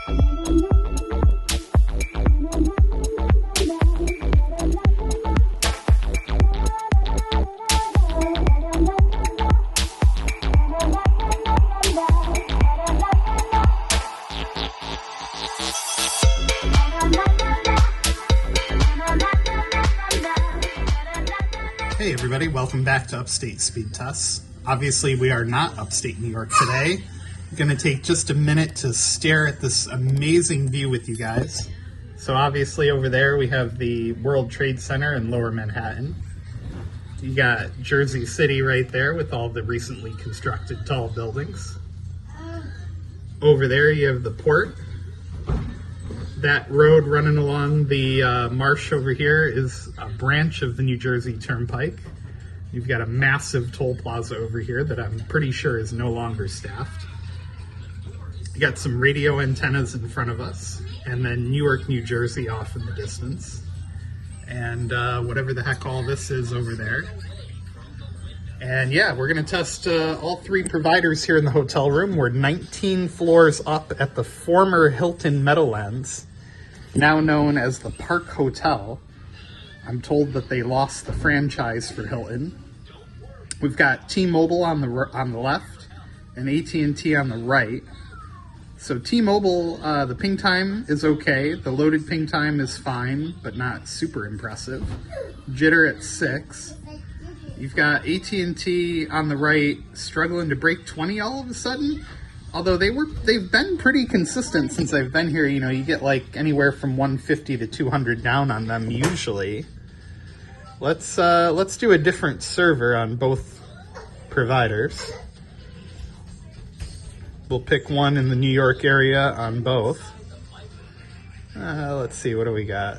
Hey everybody, welcome back to Upstate Speed Tests. Obviously we are not upstate New York today. I'm going to take just a minute to stare at this amazing view with you guys. So obviously over there we have the World Trade Center in Lower Manhattan. You got Jersey City right there with all the recently constructed tall buildings. Over there you have the port. That road running along the marsh over here is a branch of the New Jersey Turnpike. You've got a massive toll plaza over here that I'm pretty sure is no longer staffed. You got some radio antennas in front of us, and then Newark, New Jersey off in the distance. And whatever the heck all this is over there. And yeah, we're going to test all three providers here in the hotel room. We're 19 floors up at the former Hilton Meadowlands, now known as the Park Hotel. I'm told that they lost the franchise for Hilton. We've got T-Mobile on the left and AT&T on the right. So T-Mobile, the ping time is okay. The loaded ping time is fine, but not super impressive. Jitter at 6. You've got AT&T on the right struggling to break 20 all of a sudden. Although they've been pretty consistent since I've been here. You know, you get like anywhere from 150 to 200 down on them usually. Let's do a different server on both providers. We'll pick one in the New York area on both. Let's see, what do we got?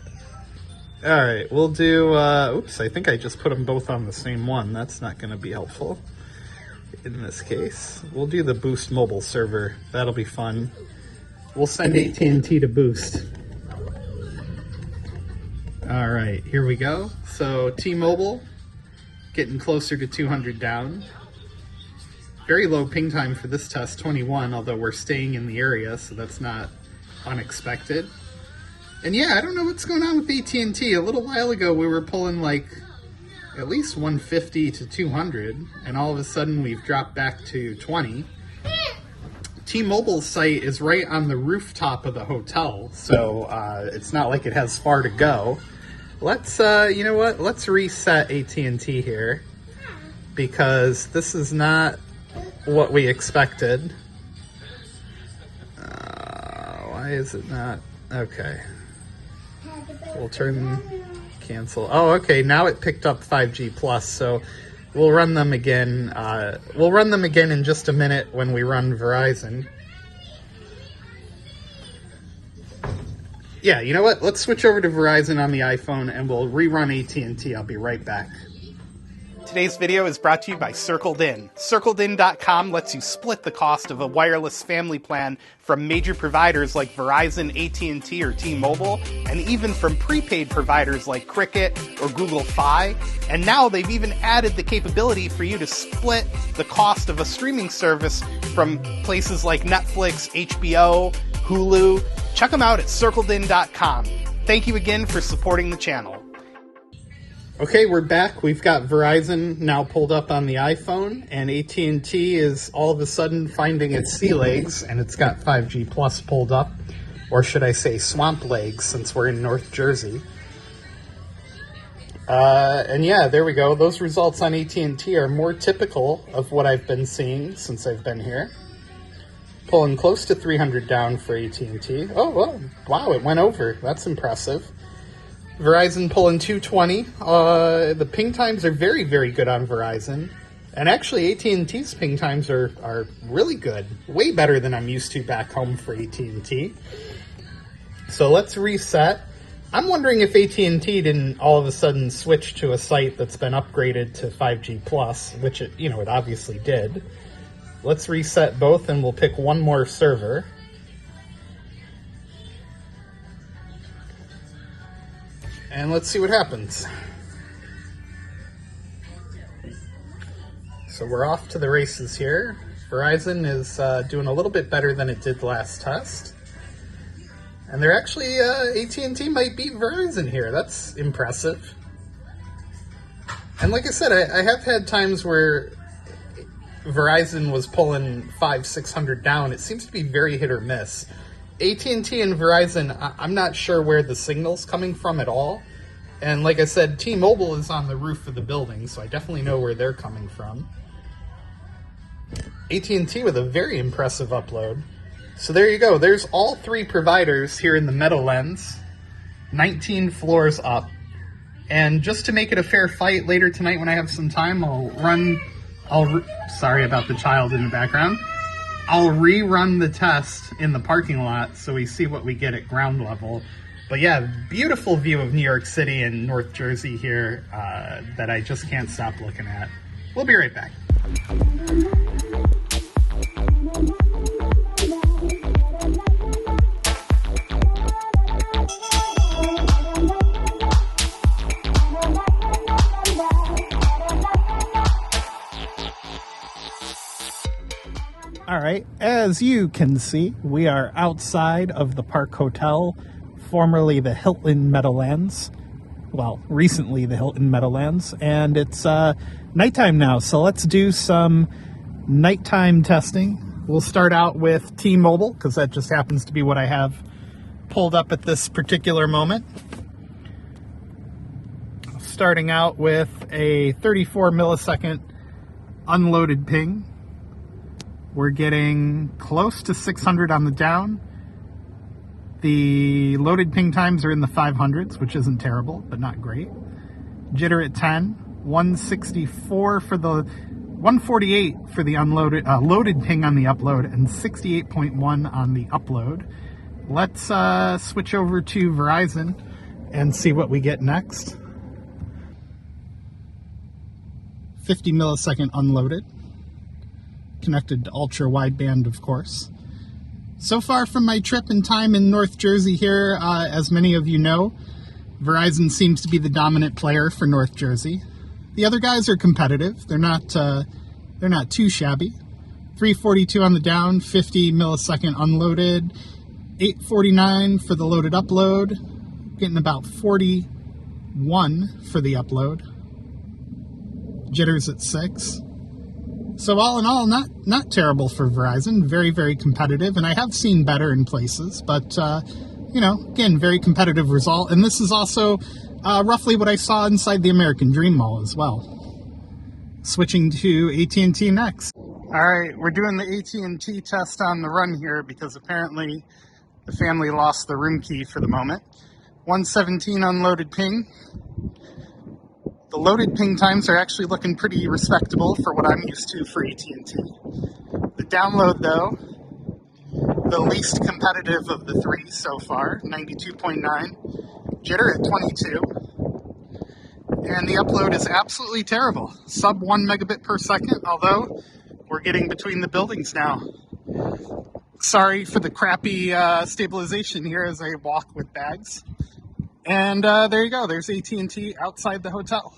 All right, we'll do, oops, I think I just put them both on the same one. That's not going to be helpful in this case. We'll do the Boost mobile server. That'll be fun. We'll send AT&T to Boost. All right, here we go. So T-Mobile, getting closer to 200 down. Very low ping time for this test, 21, although we're staying in the area, so that's not unexpected. And yeah, I don't know what's going on with AT&T. A little while ago, we were pulling like at least 150 to 200, and all of a sudden we've dropped back to 20. T-Mobile's site is right on the rooftop of the hotel, so it's not like it has far to go. Let's, you know what? Let's reset AT&T here, because this is not what we expected. Why is it not? Okay. We'll turn cancel. Oh, okay. Now it picked up 5G plus, so we'll run them again. We'll run them again in just a minute when we run Verizon. Yeah, you know what? Let's switch over to Verizon on the iPhone and we'll rerun AT&T. I'll be right back. Today's video is brought to you by Circled In. CircledIn.com lets you split the cost of a wireless family plan from major providers like Verizon, AT&T, or T-Mobile, and even from prepaid providers like Cricket or Google Fi. And now they've even added the capability for you to split the cost of a streaming service from places like Netflix, HBO, Hulu. Check them out at CircledIn.com. Thank you again for supporting the channel. Okay, we're back. We've got Verizon now pulled up on the iPhone, and AT&T is all of a sudden finding its sea legs, and it's got 5G Plus pulled up, or should I say swamp legs, since we're in North Jersey. And yeah, there we go. Those results on AT&T are more typical of what I've been seeing since I've been here. Pulling close to 300 down for AT&T. Oh, well, wow, it went over. That's impressive. Verizon pulling 220. The ping times are very, very good on Verizon. And actually, AT&T's ping times are really good. Way better than I'm used to back home for AT&T. So let's reset. I'm wondering if AT&T didn't all of a sudden switch to a site that's been upgraded to 5G Plus, which it obviously did. Let's reset both and we'll pick one more server. And let's see what happens. So we're off to the races here. Verizon is doing a little bit better than it did last test. And they're actually, AT&T might beat Verizon here. That's impressive. And like I said, I have had times where Verizon was pulling 500-600 down. It seems to be very hit or miss. AT&T and Verizon, I'm not sure where the signal's coming from at all. And like I said, T-Mobile is on the roof of the building, so I definitely know where they're coming from. AT&T with a very impressive upload. So there you go. There's all three providers here in the Meadowlands, 19 floors up. And just to make it a fair fight, later tonight when I have some time, sorry about the child in the background. I'll rerun the test in the parking lot so we see what we get at ground level. But yeah, beautiful view of New York City and North Jersey here that I just can't stop looking at. We'll be right back. All right, as you can see, we are outside of the Park Hotel, formerly the Hilton Meadowlands. Well, recently the Hilton Meadowlands, and it's nighttime now, so let's do some nighttime testing. We'll start out with T-Mobile, because that just happens to be what I have pulled up at this particular moment. Starting out with a 34 millisecond unloaded ping. We're getting close to 600 on the down. The loaded ping times are in the 500s, which isn't terrible, but not great. Jitter at 10, 164 for the 148 for the unloaded loaded ping on the upload, and 68.1 on the upload. Let's switch over to Verizon and see what we get next. 50 millisecond unloaded. Connected to ultra wideband, of course. So far from my trip and time in North Jersey here, as many of you know, Verizon seems to be the dominant player for North Jersey. The other guys are competitive. They're not too shabby. 342 on the down, 50 millisecond unloaded, 849 for the loaded upload, getting about 41 for the upload. Jitters at 6. So all in all, not terrible for Verizon. Very, very competitive, and I have seen better in places, but you know, again, very competitive result. And this is also roughly what I saw inside the American Dream Mall as well. Switching to AT&T next. All right, we're doing the AT&T test on the run here because apparently the family lost the room key for the moment. 117 unloaded ping. The loaded ping times are actually looking pretty respectable for what I'm used to for AT&T. The download, though, the least competitive of the three so far, 92.9. Jitter at 22. And the upload is absolutely terrible. Sub 1 megabit per second, although we're getting between the buildings now. Sorry for the crappy stabilization here as I walk with bags. And there you go. There's AT&T outside the hotel.